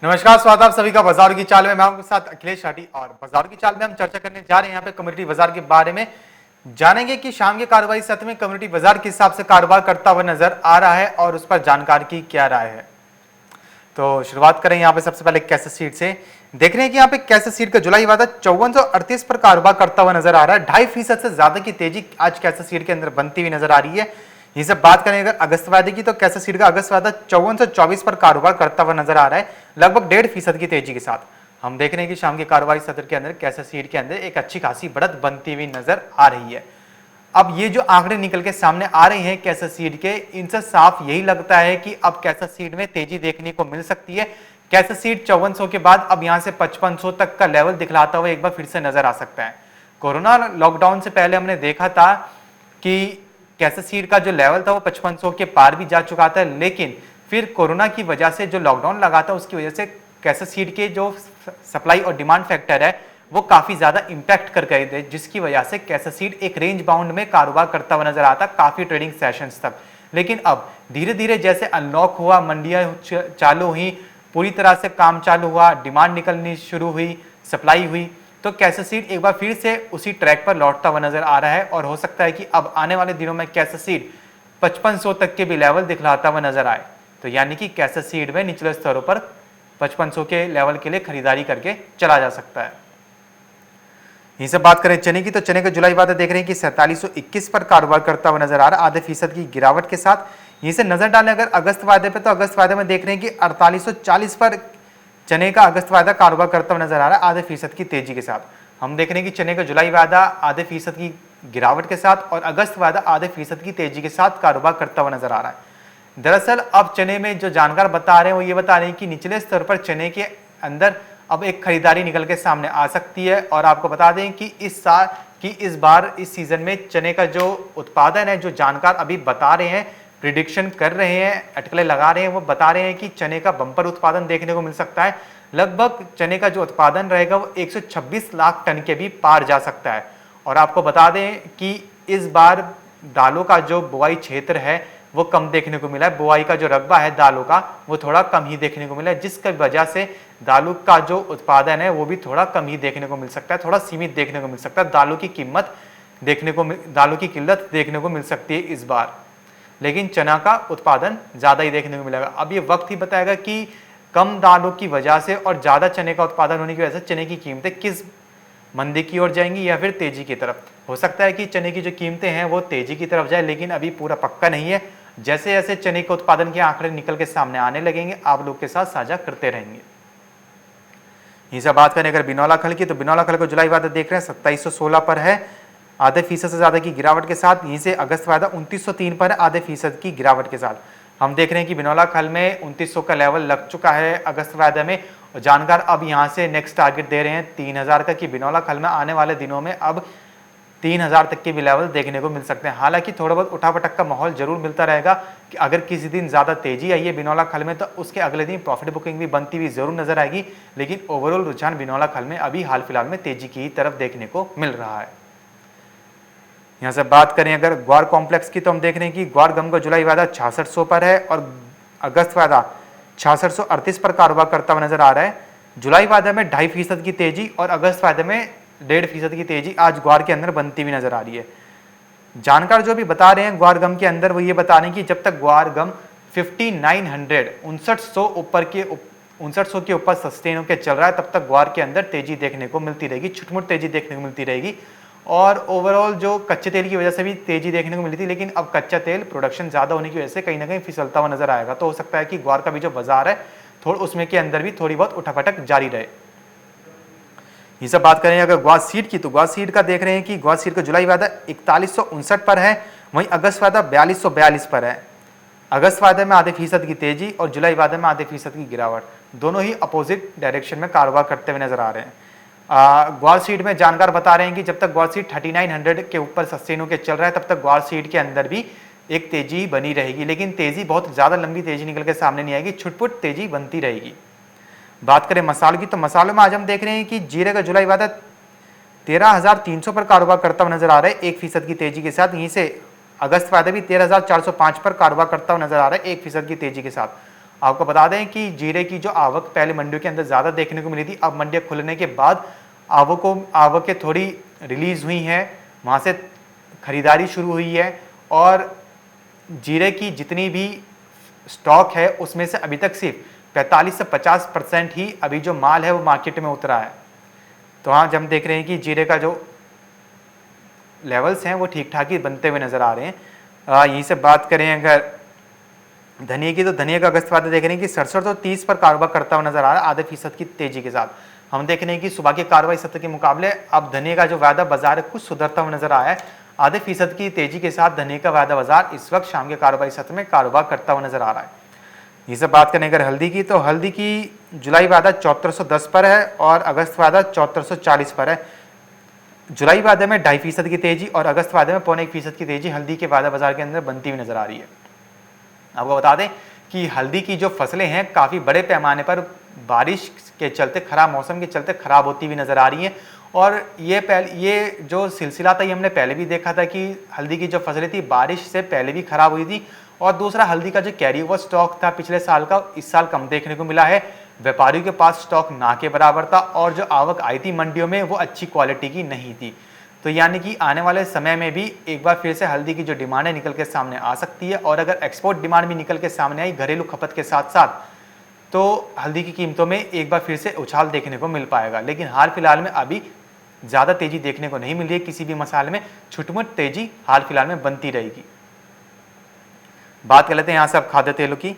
नमस्कार, स्वागत है आप सभी का बाजार की चाल में। मैं आपके साथ अखिलेश शाटी और बाजार की चाल में हम चर्चा करने जा रहे हैं यहाँ पे कम्युनिटी बाजार के बारे में। जानेंगे कि शाम के कारोबारी सत्र में कम्युनिटी बाजार किस हिसाब से कारोबार करता हुआ नजर आ रहा है और उस पर जानकारी की क्या राय है। तो शुरुआत करें यहाँ पे सबसे पहले कैसे सीट से। देख रहे हैं कि यहाँ पे कैसे सीट का जुलाई वादा 5438 पर कारोबार करता हुआ नजर आ रहा है। 2.5% से ज्यादा की तेजी आज कैसे सीट के अंदर बनती हुई नजर आ रही है। ये सब बात करें अगर अगस्त वादे की, तो कैसे सीट का अगस्त वादा 5424 पर कारोबार करता हुआ नजर आ रहा है, लगभग 1.5% की तेजी के साथ। हम देख रहे हैं कि शाम के कारोबारी सत्र के अंदर कैसे सीट के अंदर एक अच्छी खासी बढ़त बनती हुई नजर आ रही है। अब ये जो आंकड़े निकल के सामने आ रहे हैं कैसे सीट के, इनसे साफ यही लगता है कि अब कैसे सीट में तेजी देखने को मिल सकती है। कैसे सीट 5400 के बाद अब यहां से 5500 तक का लेवल दिखलाता हुआ एक बार फिर से नजर आ सकता है। कोरोना लॉकडाउन से पहले हमने देखा था कि कैसे सीट का जो लेवल था वो 5500 के पार भी जा चुका था, लेकिन फिर कोरोना की वजह से जो लॉकडाउन लगा था उसकी वजह से कैसे सीट के जो सप्लाई और डिमांड फैक्टर है वो काफी ज्यादा इंपैक्ट कर गए थे, जिसकी वजह से कैसे सीट एक रेंज बाउंड में कारोबार करता हुआ नजर आता काफी ट्रेडिंग सेशंस तक। लेकिन अब धीरे धीरे जैसे अनलॉक हुआ, मंडियां चालू हुई, पूरी तरह से काम चालू हुआ, डिमांड निकलनी शुरू हुई, सप्लाई हुई, तो कैसे सीट एक बार फिर से उसी ट्रैक पर लौटता हुआ नजर आ रहा है और हो सकता है कि अब आने वाले दिनों में कैसे सीट 5500 तक के भी लेवल दिखलाता हुआ नजर आए। तो यानी कि कैसे सीट में निचले स्तरों पर 5500 के लेवल के लिए खरीदारी करके चला जा सकता है। यहीं से बात करें चने की, तो चने का जुलाई वादा देख रहे हैं कि 4721 पर कारोबार करता हुआ नजर आ रहा है, आधे फीसद की गिरावट के साथ। यहीं से नजर डालें अगर अगस्त वादे पे, तो अगस्त वादे में देख रहे हैं कि 4840 पर चने का अगस्त वादा कारोबार करता हुआ नजर आ रहा है, आधे फीसद की तेजी के साथ। हम देख रहे हैं कि चने का जुलाई वादा आधे फीसद की गिरावट के साथ और अगस्त वादा आधे फीसद की तेजी के साथ कारोबार करता हुआ नजर आ रहा है। दरअसल अब चने में जो जानकार बता रहे हैं वो ये बता रहे हैं कि निचले स्तर पर चने के अंदर अब एक खरीदारी निकल के सामने आ सकती है। और आपको बता दें कि इस बार इस सीजन में चने का जो उत्पादन है, जो जानकार अभी बता रहे हैं, प्रिडिक्शन कर रहे हैं, अटकलें लगा रहे हैं, वो बता रहे हैं कि चने का बम्पर उत्पादन देखने को मिल सकता है। लगभग चने का जो उत्पादन रहेगा वो 126 लाख टन के भी पार जा सकता है। और आपको बता दें कि इस बार दालों का जो बुआई क्षेत्र है वो कम देखने को मिला है। बुआई का जो रकबा है दालों का वो थोड़ा कम ही देखने को मिला है, जिसकी वजह से दालों का जो उत्पादन है वो भी थोड़ा कम ही देखने को मिल सकता है, थोड़ा सीमित देखने को मिल सकता है। दालों की किल्लत देखने को मिल सकती है इस बार, लेकिन चना का उत्पादन ज्यादा ही देखने को मिलेगा। अब ये वक्त ही बताएगा कि कम दालों की वजह से और ज्यादा चने का उत्पादन होने की वजह से चने की कीमतें किस मंदी की ओर जाएंगी या फिर तेजी की तरफ। हो सकता है कि चने की जो कीमतें हैं वो तेजी की तरफ जाए, लेकिन अभी पूरा पक्का नहीं है। जैसे जैसे चने के उत्पादन के आंकड़े निकल के सामने आने लगेंगे आप लोग के साथ साझा करते रहेंगे। यहीं से बात करें अगर बिनौला खल की, तो बिनौला खल को जुलाई वादा देख रहे हैं 2716 पर है, आधे फीसद से ज्यादा की गिरावट के साथ। यहीं से अगस्त वादा 2903 पर है, आधे फीसद की गिरावट के साथ। हम देख रहे हैं कि बिनौला खल में 2900 का लेवल लग चुका है अगस्त वादे में। जानकार अब यहां से नेक्स्ट टारगेट दे रहे हैं 3000 का, कि बिनौला खल में आने वाले दिनों में अब 3000 तक के भी लेवल देखने को मिल सकते हैं। हालांकि थोड़ा बहुत उठापटक का माहौल जरूर मिलता रहेगा कि अगर किसी दिन ज्यादा तेजी आई है बिनौला खल में तो उसके अगले दिन प्रॉफिट बुकिंग भी बनती हुई जरूर नजर आएगी, लेकिन ओवरऑल रुझान बिनौला खल में अभी हाल फिलहाल में तेजी की तरफ देखने को मिल रहा है। यहां से बात करें अगर ग्वार कॉम्प्लेक्स की, तो हम देख रहे हैं कि ग्वार गम का जुलाई वादा 6600 पर है और अगस्त वादा 6638 पर कारोबार करता हुआ नजर आ रहा है। जुलाई वादे में 2.5% की तेजी और अगस्त वादे में 1.5% की तेजी आज ग्वार के अंदर बनती हुई नजर आ रही है। जानकार जो भी बता रहे हैं ग्वार गम के अंदर वो ये बता रहे हैं कि जब तक ग्वार गम 5900 के ऊपर सस्टेन होकर चल रहा है तब तक ग्वार के अंदर तेजी देखने को मिलती रहेगी, छुटमुट तेजी देखने को मिलती रहेगी। और ओवरऑल जो कच्चे तेल की वजह से भी तेजी देखने को मिली थी, लेकिन अब कच्चा तेल प्रोडक्शन ज्यादा होने की वजह से कहीं ना कहीं फिसलता हुआ नजर आएगा। तो हो सकता है कि ग्वार का भी जो बाजार है थोड़ा उसमें के अंदर भी थोड़ी बहुत उठापटक जारी रहे। ये सब बात करें अगर ग्वार सीड की, तो ग्वार सीड का देख रहे हैं कि ग्वार सीड का जुलाई वादा 4159 पर है, वहीं अगस्त वादा 4242 पर है। अगस्त वादे में आधे फीसद की तेजी और जुलाई वादे में आधे फीसद की गिरावट, दोनों ही अपोजिट डायरेक्शन में कारोबार करते हुए नजर आ रहे हैं। ग्वार सीड में जानकार बता रहे हैं कि जब तक ग्वार सीड 3900 के ऊपर सस्टेन होकर चल रहा है तब तक ग्वार सीड के अंदर भी एक तेजी बनी रहेगी, लेकिन तेजी बहुत ज्यादा लंबी तेजी निकल के सामने नहीं आएगी, छुटपुट तेजी बनती रहेगी। बात करें मसालों की, तो मसालों में आज हम देख रहे हैं कि जीरे का जुलाई वादा 13300 पर कारोबार करता हुआ नजर आ रहा है 1% की तेजी के साथ। यहीं से अगस्त वादा भी 13405 पर कारोबार करता हुआ नजर आ रहा है 1% की तेजी के साथ। आपको बता दें कि जीरे की जो आवक पहले मंडियों के अंदर ज़्यादा देखने को मिली थी, अब मंडियाँ खुलने के बाद आवकें थोड़ी रिलीज़ हुई हैं, वहाँ से खरीदारी शुरू हुई है और जीरे की जितनी भी स्टॉक है उसमें से अभी तक सिर्फ 45 से 50% ही अभी जो माल है वो मार्केट में उतरा है। तो हाँ, जब हम देख रहे हैं कि जीरे का जो लेवल्स हैं वो ठीक ठाक ही बनते हुए नजर आ रहे हैं। यहीं से बात करें अगर धनिया की, तो धनिया का अगस्त वादा देख रहे हैं कि 67 तो 30 पर कारोबार करता हुआ नजर आ रहा है, आधे फीसद की तेजी के साथ। हम देख रहे हैं कि सुबह के कार्रवाई सत्र के मुकाबले अब धनिया का जो वायदा बाजार है कुछ सुधरता हुआ नजर आया है। आधे फीसद की तेजी के साथ धनिया का वायदा बाजार इस वक्त शाम के कार्रवाई सत्र में कारोबार करता हुआ नजर आ रहा है। ये सब बात करें अगर हल्दी की, तो हल्दी की जुलाई वायदा 7410 पर है और अगस्त वायदा 7440 पर है। जुलाई वायदे में 2.5% की तेजी और अगस्त वायदे में 0.25% की तेजी हल्दी के वायदा बाजार के अंदर बनती हुई नजर आ रही है। आपको बता दें कि हल्दी की जो फसलें हैं काफ़ी बड़े पैमाने पर बारिश के चलते, खराब मौसम के चलते खराब होती हुई नज़र आ रही हैं और ये जो सिलसिला था ये हमने पहले भी देखा था कि हल्दी की जो फसलें थी बारिश से पहले भी खराब हुई थी। और दूसरा, हल्दी का जो कैरी ओवर स्टॉक था पिछले साल का, इस साल कम देखने को मिला है। व्यापारियों के पास स्टॉक ना के बराबर था और जो आवक आई थी मंडियों में वो अच्छी क्वालिटी की नहीं थी। तो यानी कि आने वाले समय में भी एक बार फिर से हल्दी की जो डिमांड है निकल के सामने आ सकती है और अगर एक्सपोर्ट डिमांड भी निकल के सामने आई घरेलू खपत के साथ साथ, तो हल्दी की कीमतों में एक बार फिर से उछाल देखने को मिल पाएगा। लेकिन हाल फिलहाल में अभी ज़्यादा तेजी देखने को नहीं मिल रही है, किसी भी मसाले में छुटमुट तेजी हाल फिलहाल में बनती रहेगी। बात कर लेते हैं यहाँ से अब खाद्य तेलों की।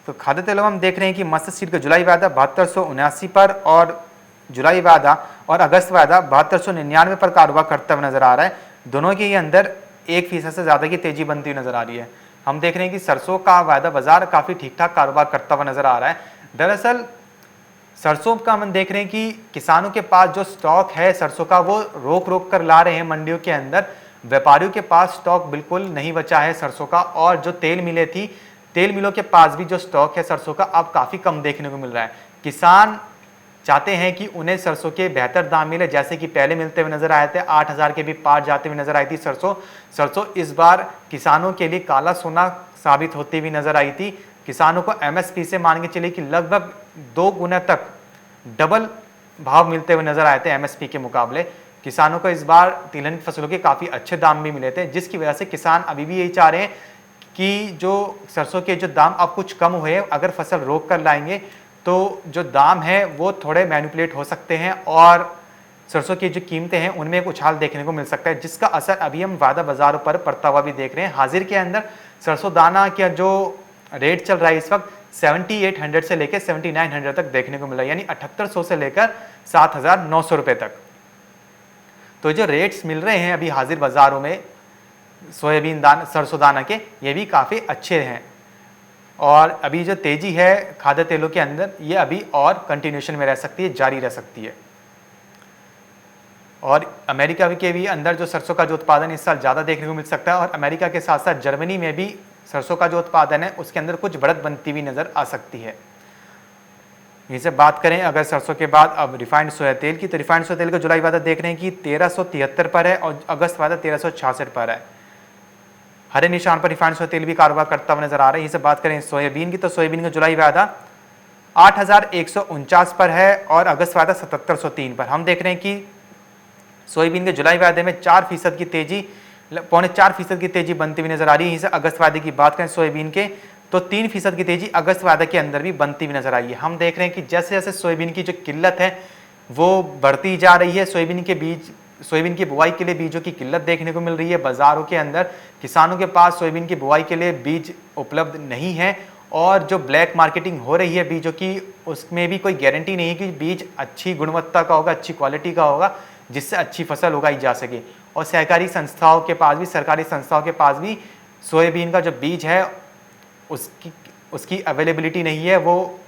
तो खाद्य तेलों में हम देख रहे हैं कि मस्टर्ड सीड का जुलाई वायदा 7279 पर और जुलाई वायदा और अगस्त वायदा 7299 पर कारोबार करता हुआ नजर आ रहा है। दोनों के अंदर 1% से ज़्यादा की तेजी बनती हुई नजर आ रही है। हम देख रहे हैं कि सरसों का वायदा बाजार काफ़ी ठीक ठाक कारोबार करता हुआ नजर आ रहा है। दरअसल सरसों का हम देख रहे हैं कि किसानों के पास जो स्टॉक है सरसों का वो रोक कर ला रहे हैं मंडियों के अंदर। व्यापारियों के पास स्टॉक बिल्कुल नहीं बचा है सरसों का और जो तेल मिलें थी, तेल मिलों के पास भी जो स्टॉक है सरसों का अब काफ़ी कम देखने को मिल रहा है। किसान चाहते हैं कि उन्हें सरसों के बेहतर दाम मिले, जैसे कि पहले मिलते हुए नजर आए थे। 8000 के भी पार जाते हुए नजर आई थी सरसों इस बार किसानों के लिए काला सोना साबित होती हुई नजर आई थी। किसानों को एमएसपी से मान के चलिए कि लगभग 2 गुना तक डबल भाव मिलते हुए नजर आए थे एमएसपी के मुकाबले। किसानों को इस बार तिलहन की फसलों के काफ़ी अच्छे दाम भी मिले थे, जिसकी वजह से किसान अभी भी यही चाह रहे हैं कि जो सरसों के जो दाम अब कुछ कम हुए, अगर फसल रोक कर लाएंगे तो जो दाम है वो थोड़े मैनिपुलेट हो सकते हैं और सरसों की जो कीमतें हैं उनमें एक उछाल देखने को मिल सकता है, जिसका असर अभी हम वायदा बाजारों पर पड़ता हुआ भी देख रहे हैं। हाजिर के अंदर सरसों दाना का जो रेट चल रहा है इस वक्त 7800 से लेकर 7900 तक देखने को मिला, यानी 7800 से लेकर 7900 रुपये तक। तो जो रेट्स मिल रहे हैं अभी हाजिर बाजारों में सोयाबीन दाना, सरसों दाना के, ये भी काफ़ी अच्छे हैं और अभी जो तेजी है खाद्य तेलों के अंदर ये अभी और कंटिन्यूशन में रह सकती है, जारी रह सकती है। और अमेरिका के भी अंदर जो सरसों का जो उत्पादन इस साल ज़्यादा देखने को मिल सकता है और अमेरिका के साथ साथ जर्मनी में भी सरसों का जो उत्पादन है उसके अंदर कुछ बढ़त बनती हुई नज़र आ सकती है। यहीं से बात करें अगर सरसों के बाद अब रिफाइंड सोया तेल की, तो रिफाइंड सोया तेल का जुलाई वायदा देख रहे हैं कि 1373 पर है और अगस्त वायदा 1366 पर है। हरे निशान पर रिफाइंड सोया तेल भी कारोबार करता हुआ नजर आ रहा है। यहीं से बात करें सोयाबीन की, तो सोयाबीन का जुलाई वायदा 8149 पर है और अगस्त वायदा 7703 पर। हम देख रहे हैं कि सोयाबीन के जुलाई वायदे में 4% की तेजी, 4.25% की तेजी बनती हुई नजर आ रही है। यहीं से अगस्त वायदे की बात करें सोयाबीन के, तो 3% की तेजी अगस्त वायदे के अंदर भी बनती हुई नजर आई है। हम देख रहे हैं कि जैसे जैसे सोयाबीन की जो किल्लत है वो बढ़ती जा रही है, सोयाबीन की बुआई के लिए बीजों की किल्लत देखने को मिल रही है बाजारों के अंदर। किसानों के पास सोयाबीन की बुआई के लिए बीज उपलब्ध नहीं है और जो ब्लैक मार्केटिंग हो रही है बीजों की, उसमें भी कोई गारंटी नहीं है कि बीज अच्छी गुणवत्ता का होगा, अच्छी क्वालिटी का होगा, जिससे अच्छी फसल उगाई जा सके। और सहकारी संस्थाओं के पास भी, सरकारी संस्थाओं के पास भी सोयाबीन का जो बीज है उसकी अवेलेबिलिटी नहीं है, वो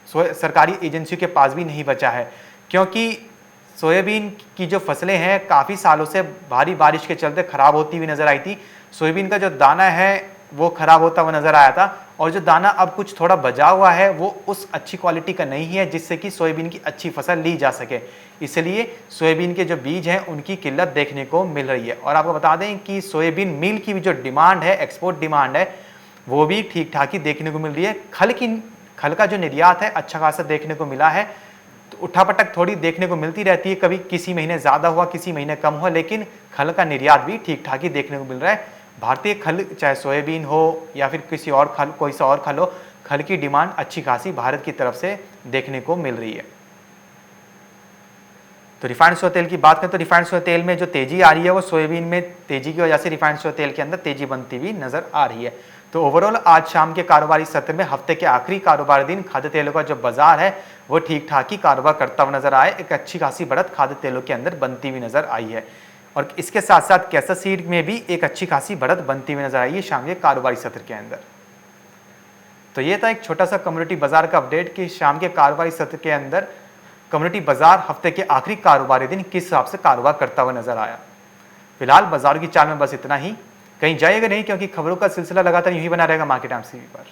सरकारी एजेंसियों के पास भी नहीं बचा है, क्योंकि सोयाबीन की जो फसलें हैं काफ़ी सालों से भारी बारिश के चलते ख़राब होती हुई नज़र आई थी। सोयाबीन का जो दाना है वो ख़राब होता हुआ नज़र आया था और जो दाना अब कुछ थोड़ा बचा हुआ है वो उस अच्छी क्वालिटी का नहीं है जिससे कि सोयाबीन की अच्छी फसल ली जा सके। इसलिए सोयाबीन के जो बीज हैं उनकी किल्लत देखने को मिल रही है। और आपको बता दें कि सोयाबीन मील की भी जो डिमांड है, एक्सपोर्ट डिमांड है, वो भी ठीक ठाक ही देखने को मिल रही है। खल का जो निर्यात है अच्छा खासा देखने को मिला है। तो उठापटक थोड़ी देखने को मिलती रहती है, कभी किसी महीने ज्यादा हुआ किसी महीने कम हुआ, लेकिन खल का निर्यात भी ठीक ठाक ही देखने को मिल रहा है। भारतीय खल, चाहे सोयाबीन हो या फिर किसी और खल, कोई सा और खल हो, खल की डिमांड अच्छी खासी भारत की तरफ से देखने को मिल रही है। तो रिफाइंड सोया तेल की बात करें तो रिफाइंड सोया तेल में जो तेजी आ रही है वो सोयाबीन में तेजी की वजह से रिफाइंड सोया तेल के अंदर तेजी बनती हुई नजर आ रही है। तो ओवरऑल आज शाम के कारोबारी सत्र में हफ्ते के आखिरी कारोबारी दिन खाद्य तेलों का जो बाजार है वो ठीक ठाक ही कारोबार करता हुआ नजर आया। एक अच्छी खासी बढ़त खाद्य तेलों के अंदर बनती हुई नजर आई है और इसके साथ साथ केसर सीड में भी एक अच्छी खासी बढ़त बनती हुई नजर आई है शाम के कारोबारी सत्र के अंदर। तो ये था एक छोटा सा कम्युनिटी बाजार का अपडेट कि शाम के कारोबारी सत्र के अंदर कम्युनिटी बाजार हफ्ते के आखिरी कारोबारी दिन किस हिसाब से कारोबार करता हुआ नजर आया। फिलहाल बाजार की चाल में बस इतना ही, कहीं जाइएगा नहीं क्योंकि खबरों का सिलसिला लगातार यूं ही बना रहेगा मार्केट टाइम्स टीवी पर।